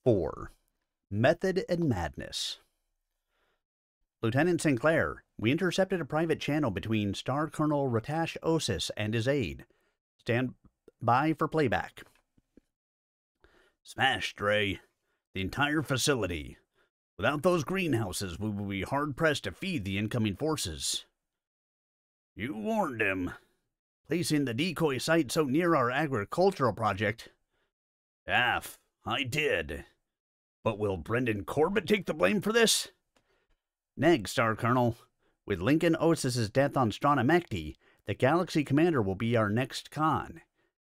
4. Method and Madness. Lieutenant Sinclair, we intercepted a private channel between Star Colonel Ratash Osis and his aide. Stand by for playback. Smash, Stray. The entire facility. Without those greenhouses, we will be hard-pressed to feed the incoming forces. You warned him. Placing the decoy site so near our agricultural project. Aff, I did. But will Brendan Corbett take the blame for this? Neg, Star Colonel. With Lincoln Osis's death on Stronamecti, the Galaxy Commander will be our next Khan.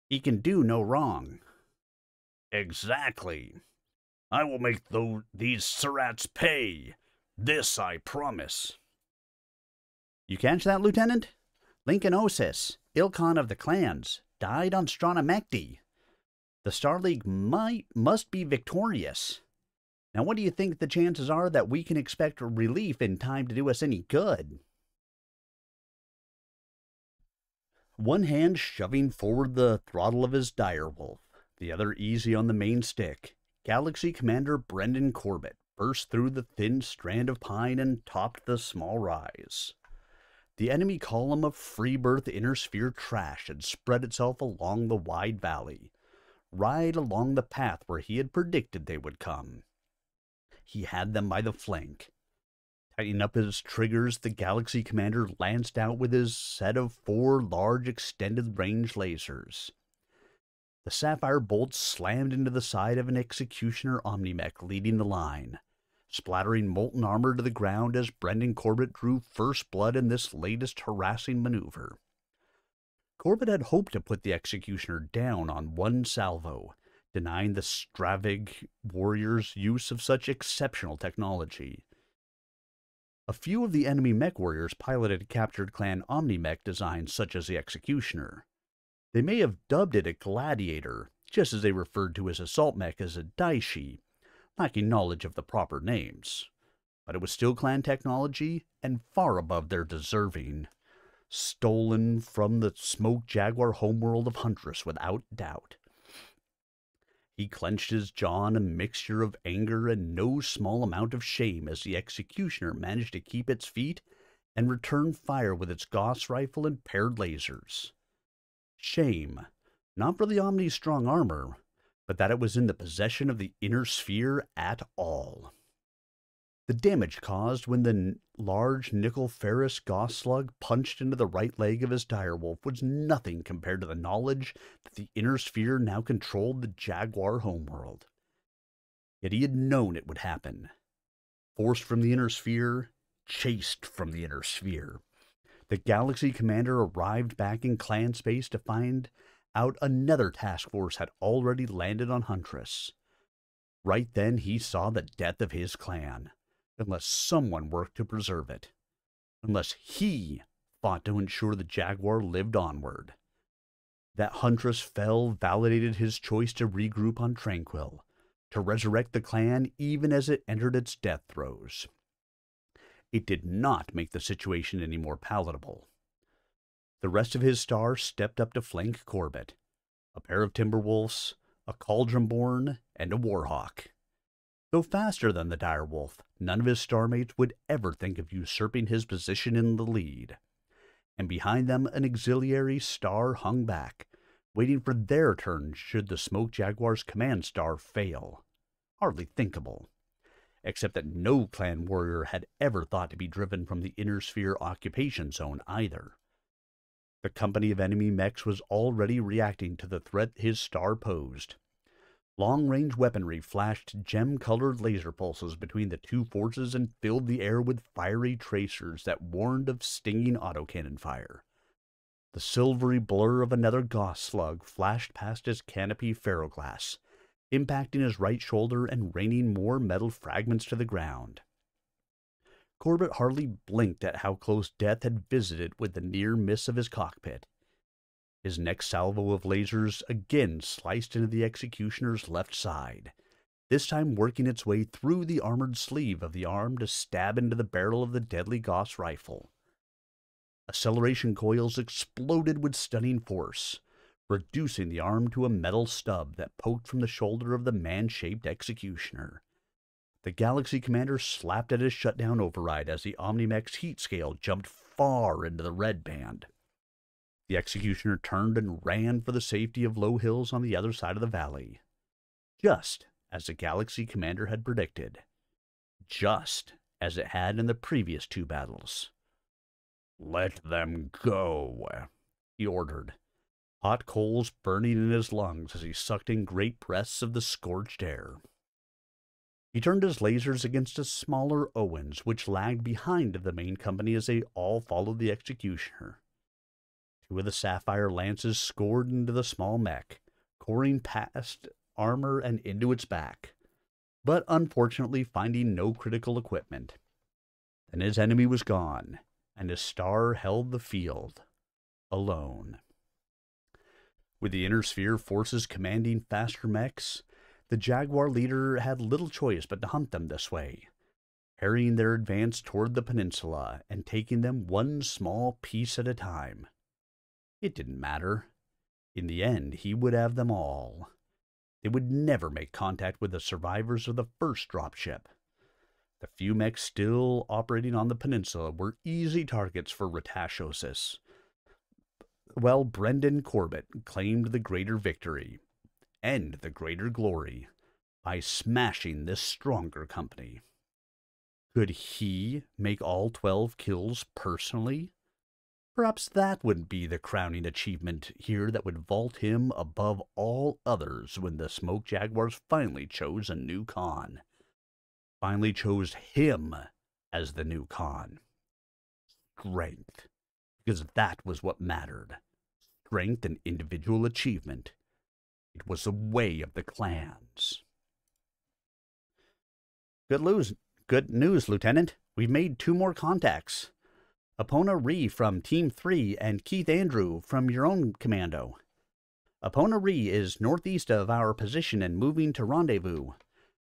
He can do no wrong. Exactly. I will make these Surats pay. This I promise. You catch that, Lieutenant? Lincoln Osis, Ilkhan of the clans, died on Stronamecti. The Star League must be victorious. Now, what do you think the chances are that we can expect relief in time to do us any good? One hand shoving forward the throttle of his direwolf, the other easy on the main stick, Galaxy Commander Brendan Corbett burst through the thin strand of pine and topped the small rise. The enemy column of Freebirth Inner Sphere trash had spread itself along the wide valley, right along the path where he had predicted they would come. He had them by the flank. Tightening up his triggers, the Galaxy Commander lanced out with his set of 4 large extended-range lasers. The sapphire bolts slammed into the side of an Executioner Omnimech leading the line, splattering molten armor to the ground as Brendan Corbett drew first blood in this latest harassing maneuver. Corbett had hoped to put the Executioner down on one salvo, denying the Stravig warriors use of such exceptional technology. A few of the enemy mech warriors piloted captured clan Omnimech designs such as the Executioner. They may have dubbed it a Gladiator, just as they referred to his assault mech as a Daishi, lacking knowledge of the proper names. But it was still clan technology, and far above their deserving. Stolen from the Smoke Jaguar homeworld of Huntress without doubt. He clenched his jaw in a mixture of anger and no small amount of shame as the Executioner managed to keep its feet and return fire with its Gauss rifle and paired lasers. Shame, not for the Omni's strong armor, but that it was in the possession of the Inner Sphere at all. The damage caused when the large nickel-ferrous Gauss slug punched into the right leg of his direwolf was nothing compared to the knowledge that the Inner Sphere now controlled the Jaguar homeworld. Yet he had known it would happen. Forced from the Inner Sphere, chased from the Inner Sphere. The Galaxy Commander arrived back in clan space to find out another task force had already landed on Huntress. Right then he saw the death of his clan, unless someone worked to preserve it, unless he fought to ensure the Jaguar lived onward. That Huntress fell validated his choice to regroup on Tranquil, to resurrect the clan even as it entered its death throes. It did not make the situation any more palatable. The rest of his star stepped up to flank Corbett, a pair of Timberwolves, a Cauldronborn, and a Warhawk. Though faster than the direwolf, none of his starmates would ever think of usurping his position in the lead. And behind them an auxiliary star hung back, waiting for their turn should the Smoke Jaguar's command star fail. Hardly thinkable. Except that no clan warrior had ever thought to be driven from the Inner Sphere occupation zone either. The company of enemy mechs was already reacting to the threat his star posed. Long-range weaponry flashed gem-colored laser pulses between the two forces and filled the air with fiery tracers that warned of stinging autocannon fire. The silvery blur of another Gauss slug flashed past his canopy ferroglass, impacting his right shoulder and raining more metal fragments to the ground. Corbett hardly blinked at how close death had visited with the near miss of his cockpit. His next salvo of lasers again sliced into the Executioner's left side, this time working its way through the armored sleeve of the arm to stab into the barrel of the deadly Gauss rifle. Acceleration coils exploded with stunning force, reducing the arm to a metal stub that poked from the shoulder of the man-shaped executioner. The Galaxy Commander slapped at his shutdown override as the Omnimech's heat scale jumped far into the red band. The executioner turned and ran for the safety of low hills on the other side of the valley. Just as the Galaxy Commander had predicted. Just as it had in the previous 2 battles. "Let them go," he ordered, hot coals burning in his lungs as he sucked in great breaths of the scorched air. He turned his lasers against a smaller Owens, which lagged behind the main company as they all followed the executioner. 2 of the sapphire lances scored into the small mech, coring past armor and into its back, but unfortunately finding no critical equipment. Then his enemy was gone, and his star held the field, alone. With the inner sphere forces commanding faster mechs, the Jaguar leader had little choice but to hunt them this way, harrying their advance toward the peninsula and taking them one small piece at a time. It didn't matter. In the end, he would have them all. They would never make contact with the survivors of the first dropship. The few mechs still operating on the peninsula were easy targets for Ratashosis. Well, Brendan Corbett claimed the greater victory, and the greater glory, by smashing this stronger company. Could he make all 12 kills personally? Perhaps that would be the crowning achievement here that would vault him above all others when the Smoke Jaguars finally chose a new Khan. Finally chose him as the new Khan. Strength. Because that was what mattered. Strength and individual achievement. It was the way of the clans. Good news, Lieutenant. We've made 2 more contacts. Apona Ree from Team 3 and Keith Andrew from your own commando. Apona Ree is northeast of our position and moving to rendezvous.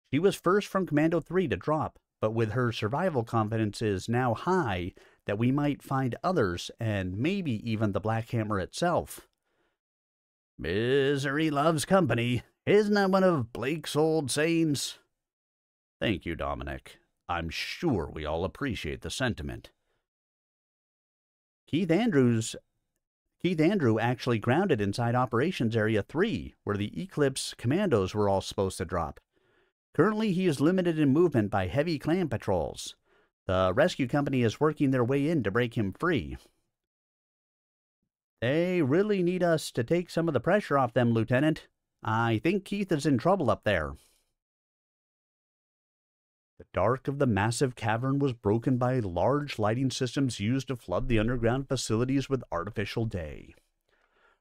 She was first from Commando 3 to drop, but with her survival confidence is now high that we might find others and maybe even the Black Hammer itself. Misery loves company. Isn't that one of Blake's old sayings? Thank you, Dominic. I'm sure we all appreciate the sentiment. Keith Andrew actually grounded inside Operations Area 3, where the Eclipse commandos were all supposed to drop. Currently, he is limited in movement by heavy clan patrols. The rescue company is working their way in to break him free. They really need us to take some of the pressure off them, Lieutenant. I think Keith is in trouble up there. The dark of the massive cavern was broken by large lighting systems used to flood the underground facilities with artificial day.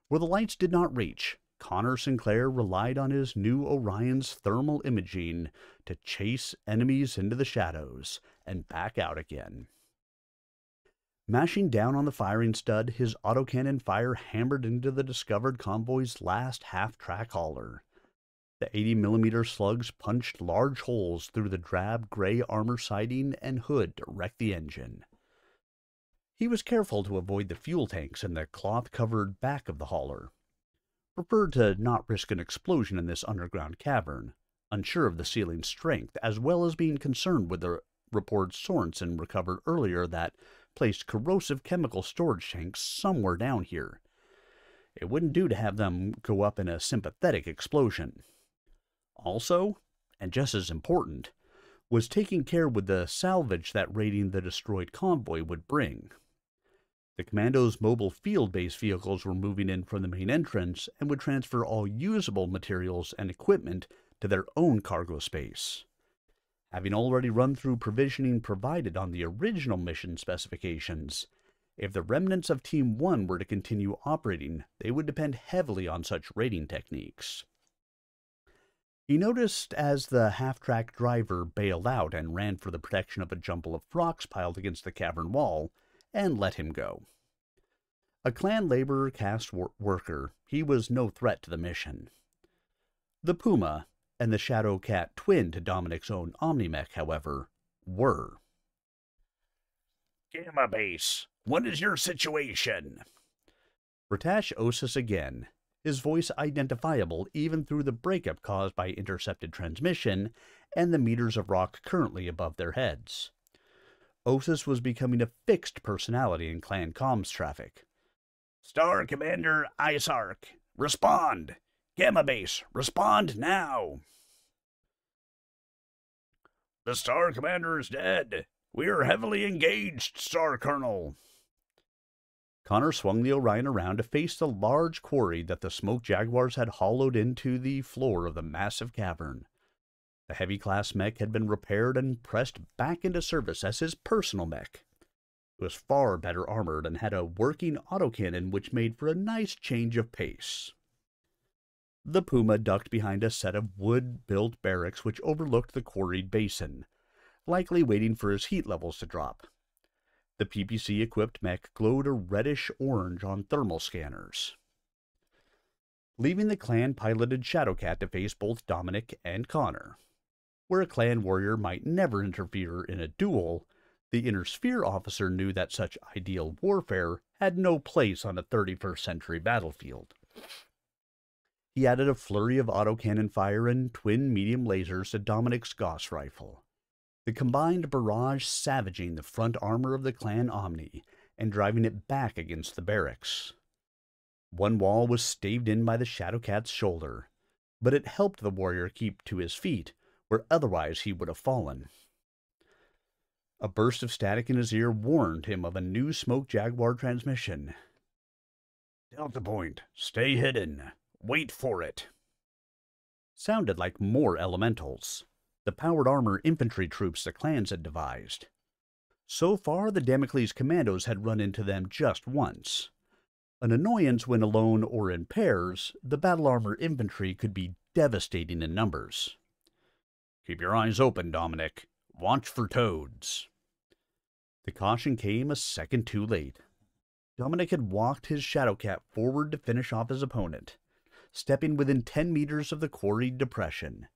Where the lights did not reach, Connor Sinclair relied on his new Orion's thermal imaging to chase enemies into the shadows and back out again. Mashing down on the firing stud, his autocannon fire hammered into the discovered convoy's last half-track hauler. The 80mm slugs punched large holes through the drab gray armor siding and hood to wreck the engine. He was careful to avoid the fuel tanks and the cloth-covered back of the hauler. Preferred to not risk an explosion in this underground cavern, unsure of the ceiling's strength, as well as being concerned with the report Sorensen recovered earlier that placed corrosive chemical storage tanks somewhere down here. It wouldn't do to have them go up in a sympathetic explosion. Also, and just as important, was taking care with the salvage that raiding the destroyed convoy would bring. The commandos' mobile field-based vehicles were moving in from the main entrance and would transfer all usable materials and equipment to their own cargo space. Having already run through provisioning provided on the original mission specifications, if the remnants of Team 1 were to continue operating, they would depend heavily on such raiding techniques. He noticed as the half-track driver bailed out and ran for the protection of a jumble of rocks piled against the cavern wall, and let him go. A clan laborer caste worker, he was no threat to the mission. The Puma and the Shadow Cat twin to Dominic's own Omnimech, however, were. Gamma Base, what is your situation? Ratash Osis again, his voice identifiable even through the breakup caused by intercepted transmission and the meters of rock currently above their heads. Osis was becoming a fixed personality in clan comms traffic. Star Commander Isark, respond! Gamma Base, respond now! The Star Commander is dead. We are heavily engaged, Star Colonel. Connor swung the Orion around to face the large quarry that the smoke jaguars had hollowed into the floor of the massive cavern. The heavy-class mech had been repaired and pressed back into service as his personal mech. It was far better armored and had a working autocannon which made for a nice change of pace. The Puma ducked behind a set of wood-built barracks which overlooked the quarried basin, likely waiting for his heat levels to drop. The PPC-equipped mech glowed a reddish-orange on thermal scanners. Leaving the clan-piloted Shadowcat to face both Dominic and Connor. Where a clan warrior might never interfere in a duel, the Inner Sphere officer knew that such ideal warfare had no place on a 31st century battlefield. He added a flurry of autocannon fire and twin medium lasers to Dominic's Gauss rifle, the combined barrage savaging the front armor of the clan Omni and driving it back against the barracks. One wall was staved in by the Shadowcat's shoulder, but it helped the warrior keep to his feet, where otherwise he would have fallen. A burst of static in his ear warned him of a new smoke jaguar transmission. Delta Point, stay hidden. Wait for it. Sounded like more elementals, the powered armor infantry troops the clans had devised. So far, the Damocles commandos had run into them just once. An annoyance when alone or in pairs, the battle armor infantry could be devastating in numbers. Keep your eyes open, Dominic. Watch for toads. The caution came a second too late. Dominic had walked his Shadowcat forward to finish off his opponent, stepping within 10 meters of the quarried depression.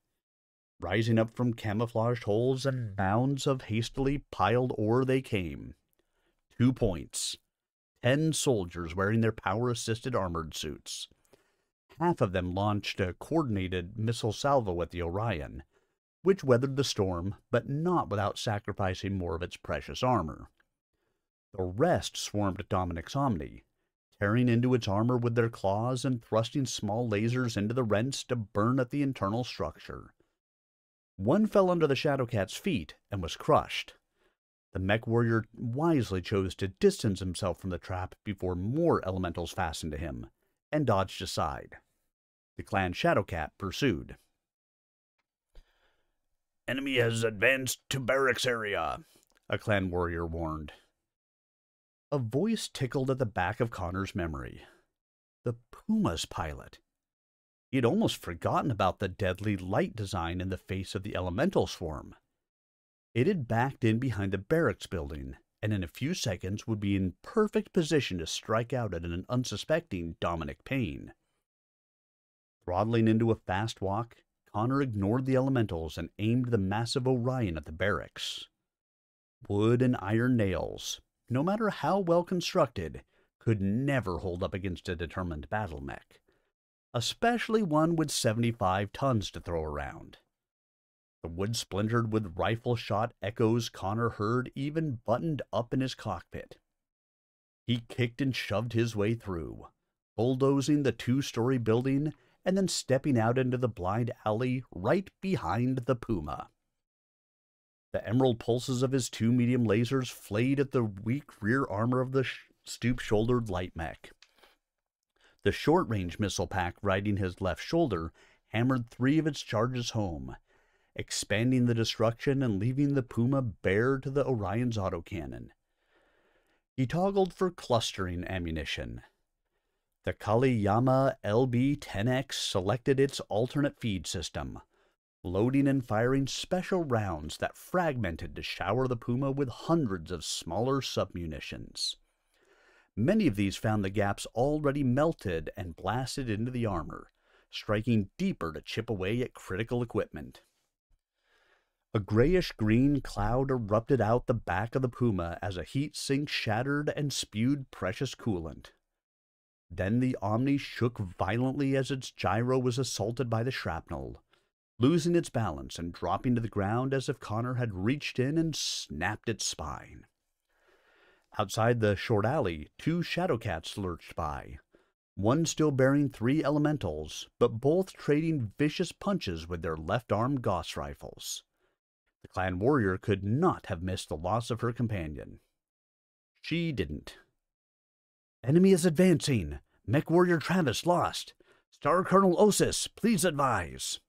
Rising up from camouflaged holes and mounds of hastily piled ore they came. 2 points. 10 soldiers wearing their power-assisted armored suits. Half of them launched a coordinated missile salvo at the Orion, which weathered the storm, but not without sacrificing more of its precious armor. The rest swarmed at Dominic's Omni, tearing into its armor with their claws and thrusting small lasers into the rents to burn at the internal structure. One fell under the Shadowcat's feet and was crushed. The mech warrior wisely chose to distance himself from the trap before more elementals fastened to him, and dodged aside. The clan Shadowcat pursued. Enemy has advanced to barracks area, a clan warrior warned. A voice tickled at the back of Connor's memory. The Puma's pilot. He had almost forgotten about the deadly light design in the face of the elemental swarm. It had backed in behind the barracks building, and in a few seconds would be in perfect position to strike out at an unsuspecting Dominic Payne. Throttling into a fast walk, Connor ignored the elementals and aimed the massive Orion at the barracks. Wood and iron nails, no matter how well constructed, could never hold up against a determined battle mech, especially one with 75 tons to throw around. The wood splintered with rifle shot echoes Connor heard even buttoned up in his cockpit. He kicked and shoved his way through, bulldozing the 2-story building and then stepping out into the blind alley right behind the Puma. The emerald pulses of his 2 medium lasers flayed at the weak rear armor of the stoop-shouldered light mech. The short-range missile pack riding his left shoulder hammered 3 of its charges home, expanding the destruction and leaving the Puma bare to the Orion's autocannon. He toggled for clustering ammunition. The Kaliyama LB-10X selected its alternate feed system, loading and firing special rounds that fragmented to shower the Puma with hundreds of smaller submunitions. Many of these found the gaps already melted and blasted into the armor, striking deeper to chip away at critical equipment. A grayish-green cloud erupted out the back of the Puma as a heat sink shattered and spewed precious coolant. Then the Omni shook violently as its gyro was assaulted by the shrapnel, losing its balance and dropping to the ground as if Connor had reached in and snapped its spine. Outside the short alley, 2 Shadowcats lurched by, one still bearing 3 elementals, but both trading vicious punches with their left-arm Gauss rifles. The clan warrior could not have missed the loss of her companion. She didn't. "Enemy is advancing. Mech warrior Travis lost. Star Colonel Osis, please advise."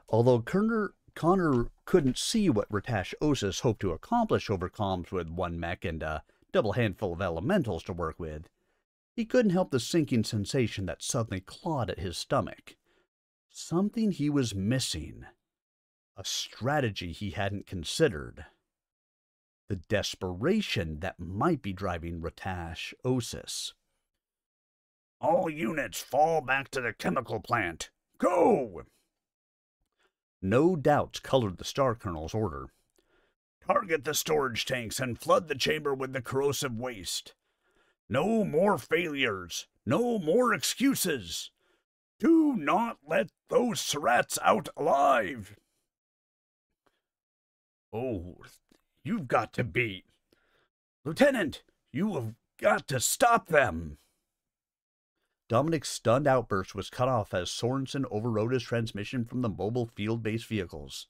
Although Connor couldn't see what Ratash Osis hoped to accomplish over comms with 1 mech and a double handful of elementals to work with, he couldn't help the sinking sensation that suddenly clawed at his stomach. Something he was missing. A strategy he hadn't considered. The desperation that might be driving Ratash Osis. "All units fall back to the chemical plant. Go!" No doubts colored the Star Colonel's order. "Target the storage tanks and flood the chamber with the corrosive waste. No more failures. No more excuses. Do not let those Surats out alive." "Oh, you've got to be... Lieutenant, you have got to stop them." Dominic's stunned outburst was cut off as Sorensen overrode his transmission from the mobile field-based vehicles.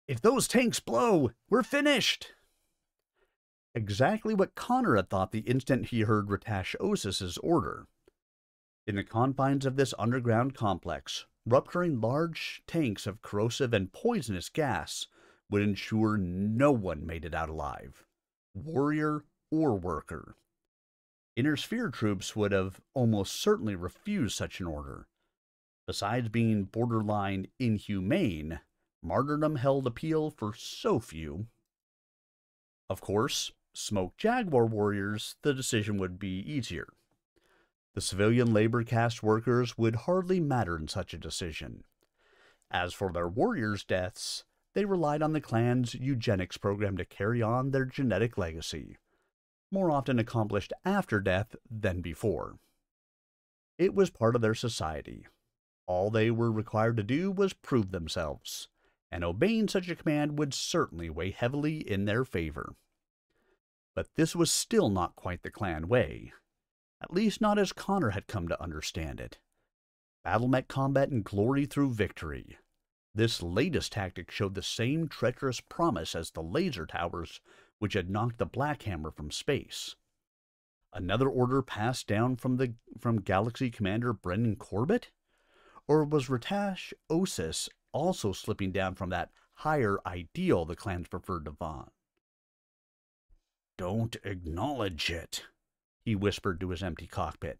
"If those tanks blow, we're finished." Exactly what Connor had thought the instant he heard Ratash Osis's order. In the confines of this underground complex, rupturing large tanks of corrosive and poisonous gas would ensure no one made it out alive, warrior or worker. Inner Sphere troops would have almost certainly refused such an order. Besides being borderline inhumane, martyrdom held appeal for so few. Of course, Smoke Jaguar warriors, the decision would be easier. The civilian labor caste workers would hardly matter in such a decision. As for their warriors' deaths, they relied on the clan's eugenics program to carry on their genetic legacy, more often accomplished after death than before. It was part of their society. All they were required to do was prove themselves, and obeying such a command would certainly weigh heavily in their favor. But this was still not quite the clan way, at least not as Connor had come to understand it. Battlemech combat and glory through victory. This latest tactic showed the same treacherous promise as the laser towers which had knocked the Black Hammer from space. Another order passed down from Galaxy Commander Brendan Corbett? Or was Ratash Osis also slipping down from that higher ideal the clans preferred to vaunt? "Don't acknowledge it," he whispered to his empty cockpit,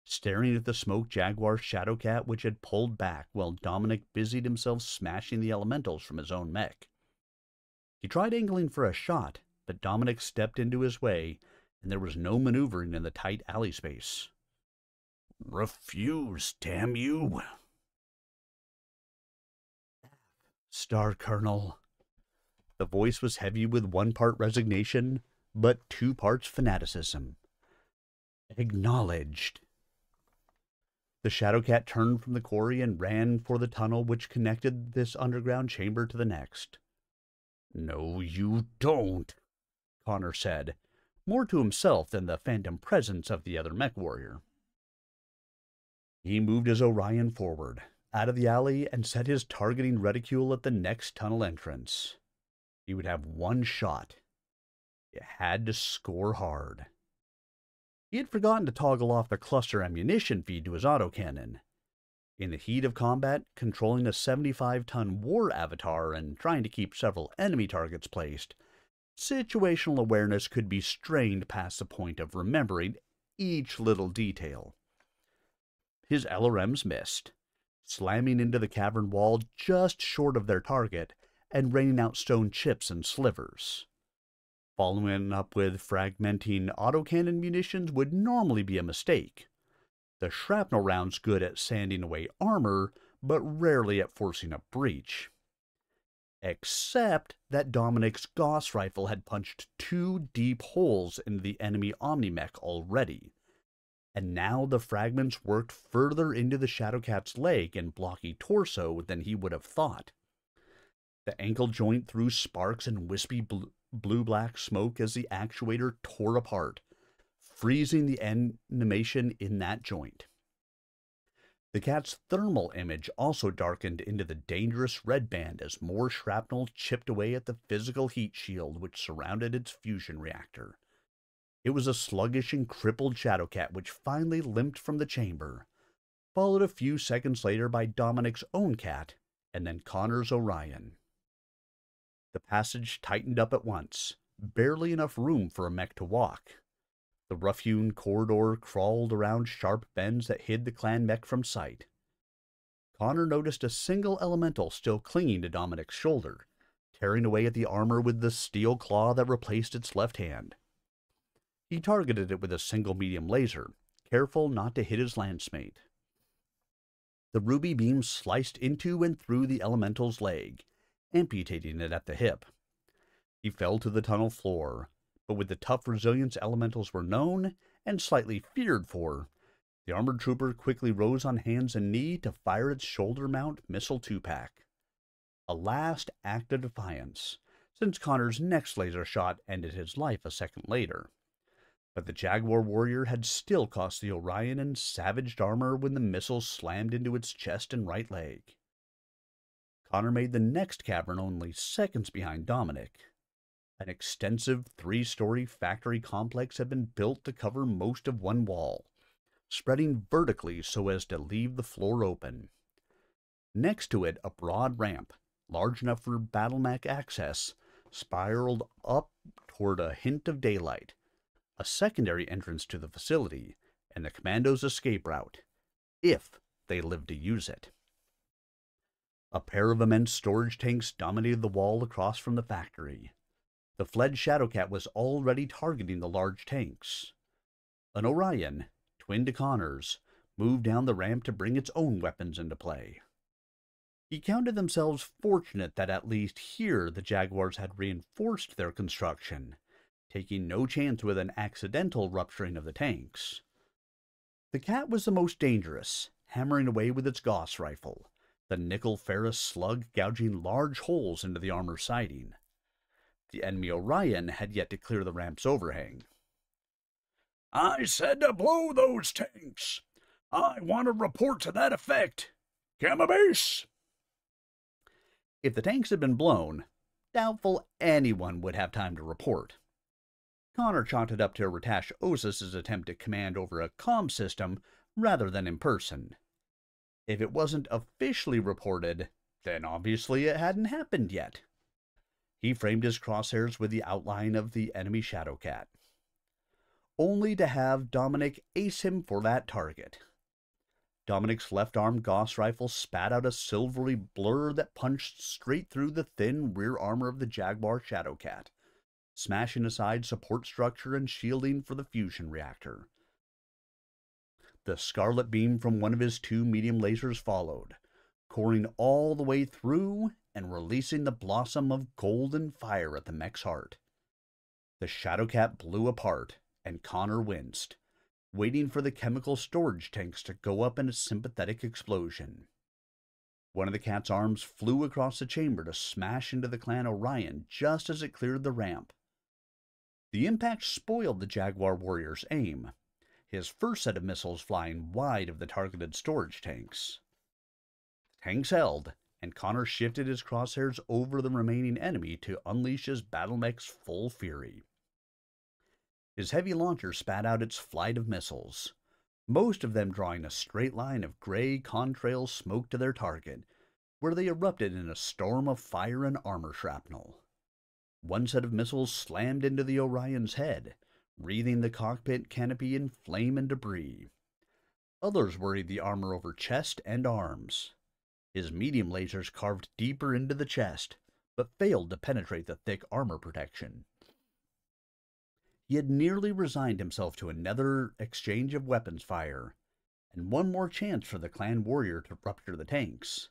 staring at the Smoke Jaguar Shadowcat which had pulled back while Dominic busied himself smashing the elementals from his own mech. He tried angling for a shot, but Dominic stepped into his way, and there was no maneuvering in the tight alley space. "Refuse, damn you." "Star Colonel." The voice was heavy with 1 part resignation, but 2 parts fanaticism. "Acknowledged." The Shadowcat turned from the quarry and ran for the tunnel which connected this underground chamber to the next. "No, you don't," Connor said, more to himself than the phantom presence of the other mech warrior. He moved his Orion forward, out of the alley, and set his targeting reticule at the next tunnel entrance. He would have 1 shot. It had to score hard. He had forgotten to toggle off the cluster ammunition feed to his autocannon. In the heat of combat, controlling a 75-ton war avatar and trying to keep several enemy targets placed, situational awareness could be strained past the point of remembering each little detail. His LRMs missed, slamming into the cavern wall just short of their target and raining out stone chips and slivers. Following up with fragmenting autocannon munitions would normally be a mistake. The shrapnel rounds good at sanding away armor, but rarely at forcing a breach. Except that Dominic's Gauss rifle had punched 2 deep holes into the enemy Omnimech already, and now the fragments worked further into the Shadowcat's leg and blocky torso than he would have thought. The ankle joint threw sparks and wispy blue-black smoke as the actuator tore apart, freezing the animation in that joint. The cat's thermal image also darkened into the dangerous red band as more shrapnel chipped away at the physical heat shield which surrounded its fusion reactor. It was a sluggish and crippled Shadowcat which finally limped from the chamber, followed a few seconds later by Dominic's own cat, and then Connor's Orion. The passage tightened up at once, barely enough room for a mech to walk. The rough-hewn corridor crawled around sharp bends that hid the clan mech from sight. Connor noticed a single elemental still clinging to Dominic's shoulder, tearing away at the armor with the steel claw that replaced its left hand. He targeted it with a single medium laser, careful not to hit his landsmate. The ruby beam sliced into and through the elemental's leg, amputating it at the hip. He fell to the tunnel floor, but with the tough resilience elementals were known and slightly feared for, the armored trooper quickly rose on hands and knees to fire its shoulder mount missile 2-pack. A last act of defiance, since Connor's next laser shot ended his life a second later. But the Jaguar warrior had still cost the Orion and savaged armor when the missile slammed into its chest and right leg. Connor made the next cavern only seconds behind Dominic. An extensive 3-story factory complex had been built to cover most of one wall, spreading vertically so as to leave the floor open. Next to it, a broad ramp, large enough for Battletech access, spiraled up toward a hint of daylight, a secondary entrance to the facility, and the commando's escape route, if they lived to use it. A pair of immense storage tanks dominated the wall across from the factory. The fled Shadowcat was already targeting the large tanks. An Orion, twin to Connor's, moved down the ramp to bring its own weapons into play. He counted themselves fortunate that at least here the Jaguars had reinforced their construction, taking no chance with an accidental rupturing of the tanks. The Cat was the most dangerous, hammering away with its Gauss rifle, the nickel-ferrous slug gouging large holes into the armor siding. The enemy Orion had yet to clear the ramp's overhang. "I said to blow those tanks. I want a report to that effect. Gamma base." If the tanks had been blown, doubtful anyone would have time to report. Connor chalked it up to Ratash Osis's attempt to command over a comm system rather than in person. If it wasn't officially reported, then obviously it hadn't happened yet. He framed his crosshairs with the outline of the enemy Shadowcat, only to have Dominic ace him for that target. Dominic's left-arm Gauss rifle spat out a silvery blur that punched straight through the thin rear armor of the Jaguar Shadowcat, smashing aside support structure and shielding for the fusion reactor. The scarlet beam from one of his 2 medium lasers followed, coursing all the way through and releasing the blossom of golden fire at the mech's heart. The Shadowcat blew apart, and Connor winced, waiting for the chemical storage tanks to go up in a sympathetic explosion. One of the cat's arms flew across the chamber to smash into the clan Orion just as it cleared the ramp. The impact spoiled the Jaguar warrior's aim, his first set of missiles flying wide of the targeted storage tanks. The tanks held, and Connor shifted his crosshairs over the remaining enemy to unleash his Battletech's full fury. His heavy launcher spat out its flight of missiles, most of them drawing a straight line of gray contrail smoke to their target, where they erupted in a storm of fire and armor shrapnel. One set of missiles slammed into the Orion's head, wreathing the cockpit canopy in flame and debris. Others worried the armor over chest and arms. His medium lasers carved deeper into the chest, but failed to penetrate the thick armor protection. He had nearly resigned himself to another exchange of weapons fire, and one more chance for the clan warrior to rupture the tanks.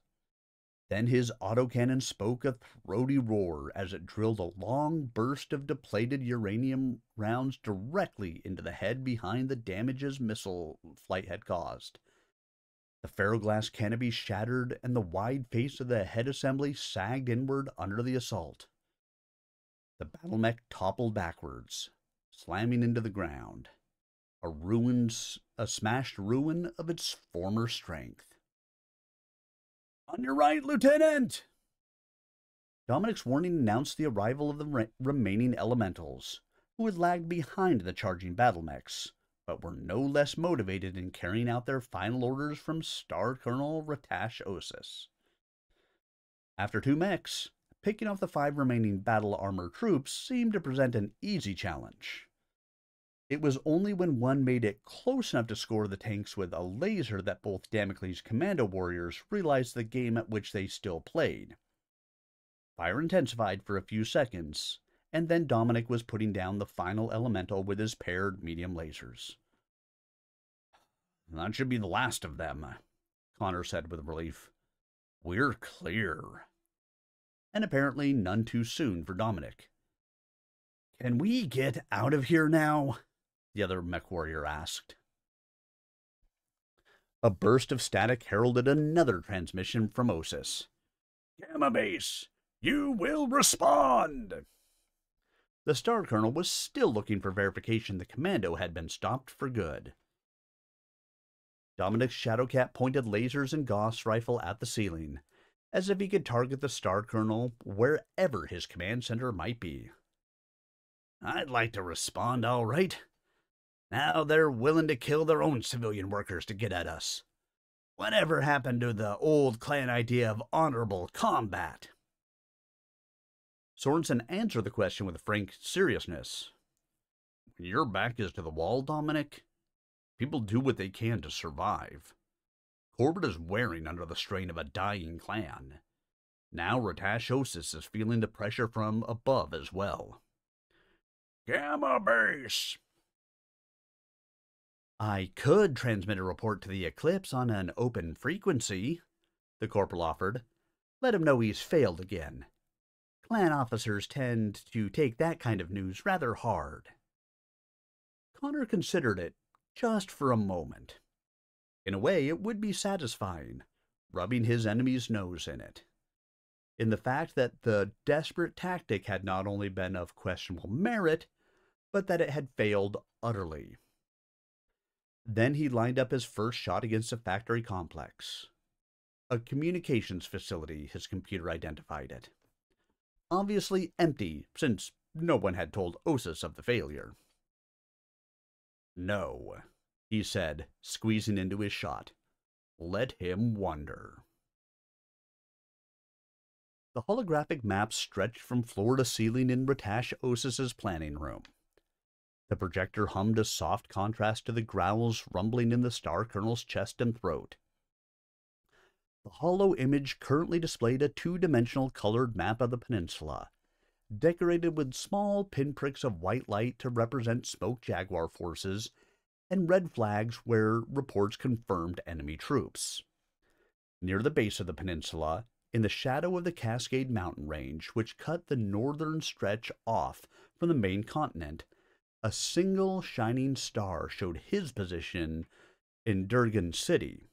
Then his autocannon spoke a throaty roar as it drilled a long burst of depleted uranium rounds directly into the head behind the damage his missile flight had caused. The ferroglass canopy shattered and the wide face of the head assembly sagged inward under the assault. The battlemech toppled backwards, slamming into the ground, a smashed ruin of its former strength. "On your right, Lieutenant!" Dominic's warning announced the arrival of the remaining elementals, who had lagged behind the charging battlemechs, but were no less motivated in carrying out their final orders from Star Colonel Ratash Osis. After 2 mechs, picking off the 5 remaining battle-armored troops seemed to present an easy challenge. It was only when one made it close enough to score the tanks with a laser that both Damocles' commando warriors realized the game at which they still played. Fire intensified for a few seconds, and then Dominic was putting down the final elemental with his paired medium lasers. "That should be the last of them," Connor said with relief. "We're clear." And apparently none too soon for Dominic. "Can we get out of here now?" the other mech warrior asked. A burst of static heralded another transmission from Osis. "Gamma Base, you will respond!" The Star Colonel was still looking for verification the commando had been stopped for good. Dominic's Shadowcat pointed lasers and Gauss rifle at the ceiling, as if he could target the Star Colonel wherever his command center might be. "I'd like to respond, all right. Now they're willing to kill their own civilian workers to get at us. Whatever happened to the old clan idea of honorable combat?" Sorensen answered the question with frank seriousness. "When your back is to the wall, Dominic, people do what they can to survive. Corbett is wearing under the strain of a dying clan. Now Ratash Osis is feeling the pressure from above as well." "Gamma Base!" "I could transmit a report to the Eclipse on an open frequency," the corporal offered. "Let him know he's failed again. Clan officers tend to take that kind of news rather hard." Connor considered it just for a moment. In a way, it would be satisfying, rubbing his enemy's nose in it. In the fact that the desperate tactic had not only been of questionable merit, but that it had failed utterly. Then he lined up his first shot against a factory complex. A communications facility, his computer identified it. Obviously empty, since no one had told Osis of the failure. "No," he said, squeezing into his shot. "Let him wonder." The holographic map stretched from floor to ceiling in Ratash Osis's planning room. The projector hummed a soft contrast to the growls rumbling in the Star Colonel's chest and throat. The hollow image currently displayed a 2-dimensional colored map of the peninsula, decorated with small pinpricks of white light to represent smoke jaguar forces, and red flags where reports confirmed enemy troops. Near the base of the peninsula, in the shadow of the Cascade Mountain Range, which cut the northern stretch off from the main continent, a single shining star showed his position in Durgan City.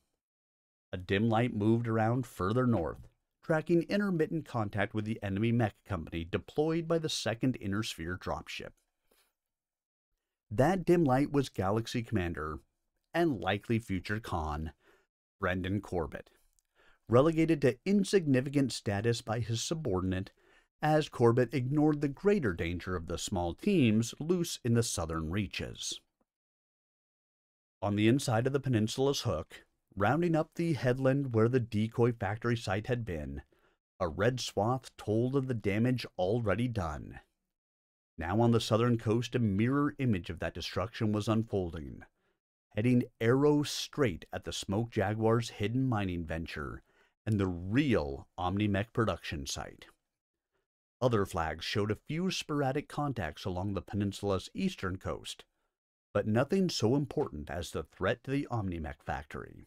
A dim light moved around further north, tracking intermittent contact with the enemy mech company deployed by the 2nd Inner Sphere dropship. That dim light was Galaxy Commander, and likely future Khan, Brendan Corbett, relegated to insignificant status by his subordinate, as Corbett ignored the greater danger of the small teams loose in the southern reaches. On the inside of the peninsula's hook, rounding up the headland where the decoy factory site had been, a red swath told of the damage already done. Now on the southern coast, a mirror image of that destruction was unfolding, heading arrow straight at the Smoke Jaguar's hidden mining venture and the real Omni-Mech production site. Other flags showed a few sporadic contacts along the peninsula's eastern coast, but nothing so important as the threat to the Omni-Mech factory.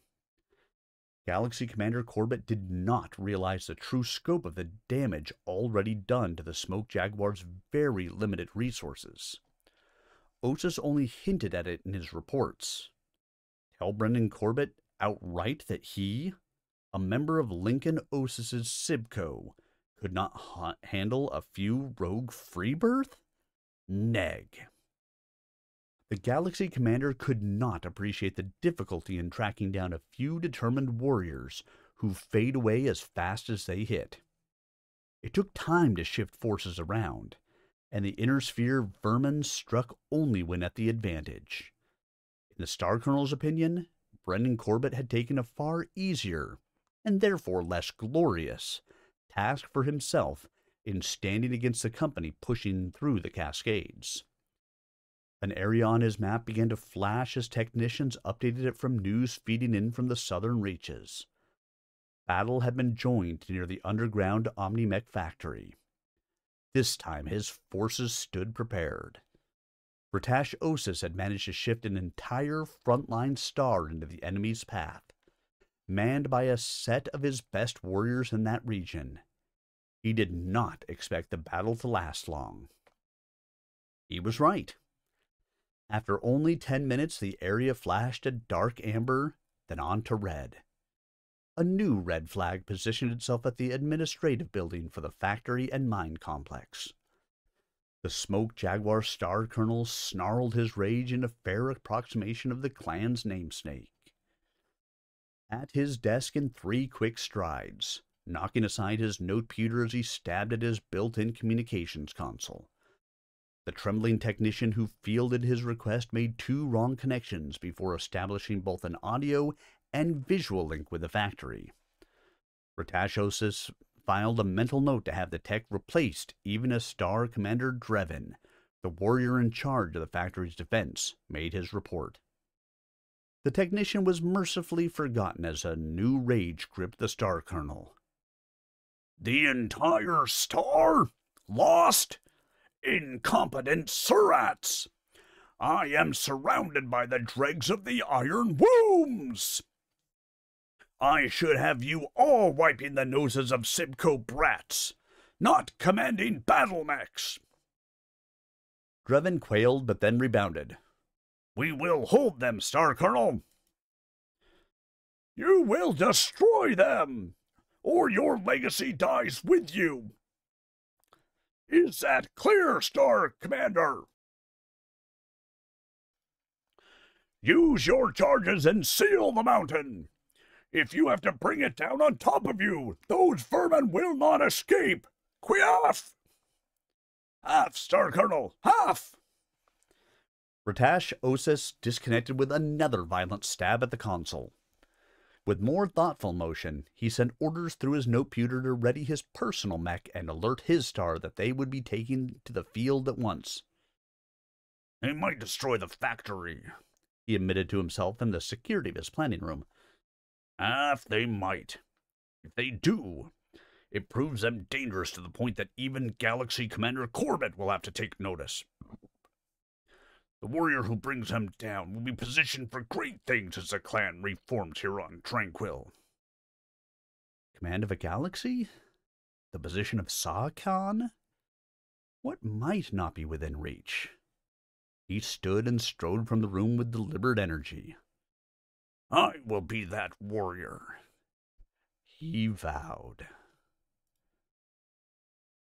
Galaxy Commander Corbett did not realize the true scope of the damage already done to the Smoke Jaguar's very limited resources. Osis only hinted at it in his reports. Tell Brendan Corbett outright that he, a member of Lincoln Osis's Sibco, could not handle a few rogue freebirth? Neg. The Galaxy Commander could not appreciate the difficulty in tracking down a few determined warriors who fade away as fast as they hit. It took time to shift forces around, and the inner sphere vermin struck only when at the advantage. In the Star Colonel's opinion, Brendan Corbett had taken a far easier, and therefore less glorious, task for himself in standing against the company pushing through the Cascades. An area on his map began to flash as technicians updated it from news feeding in from the southern reaches. Battle had been joined near the underground Omni-Mech factory. This time his forces stood prepared. Ratash Osis had managed to shift an entire frontline star into the enemy's path, manned by a set of his best warriors in that region. He did not expect the battle to last long. He was right. After only 10 minutes, the area flashed a dark amber, then on to red. A new red flag positioned itself at the administrative building for the factory and mine complex. The Smoke Jaguar Star Colonel snarled his rage in a fair approximation of the clan's namesake. At his desk in 3 quick strides, knocking aside his note pewter as he stabbed at his built-in communications console. The trembling technician who fielded his request made 2 wrong connections before establishing both an audio and visual link with the factory. Ratash Osis filed a mental note to have the tech replaced even as Star Commander Drevin, the warrior in charge of the factory's defense, made his report. The technician was mercifully forgotten as a new rage gripped the Star Colonel. The entire star? Lost? Incompetent Surats! I am surrounded by the dregs of the iron wombs! I should have you all wiping the noses of Sibco brats, not commanding battle mechs. Drevin quailed but then rebounded. We will hold them, Star Colonel. You will destroy them, or your legacy dies with you. Is that clear, Star Commander? Use your charges and seal the mountain. If you have to bring it down on top of you, those vermin will not escape. Quiaff! Half, Star Colonel, half! Ratash Osis disconnected with another violent stab at the console. With more thoughtful motion, he sent orders through his note pewter to ready his personal mech and alert his star that they would be taken to the field at once. They might destroy the factory, he admitted to himself in the security of his planning room. If they might. If they do, it proves them dangerous to the point that even Galaxy Commander Corbett will have to take notice. The warrior who brings him down will be positioned for great things as the clan reforms here on Tranquil. Command of a galaxy? The position of Sa-Khan? What might not be within reach? He stood and strode from the room with deliberate energy. I will be that warrior, he vowed.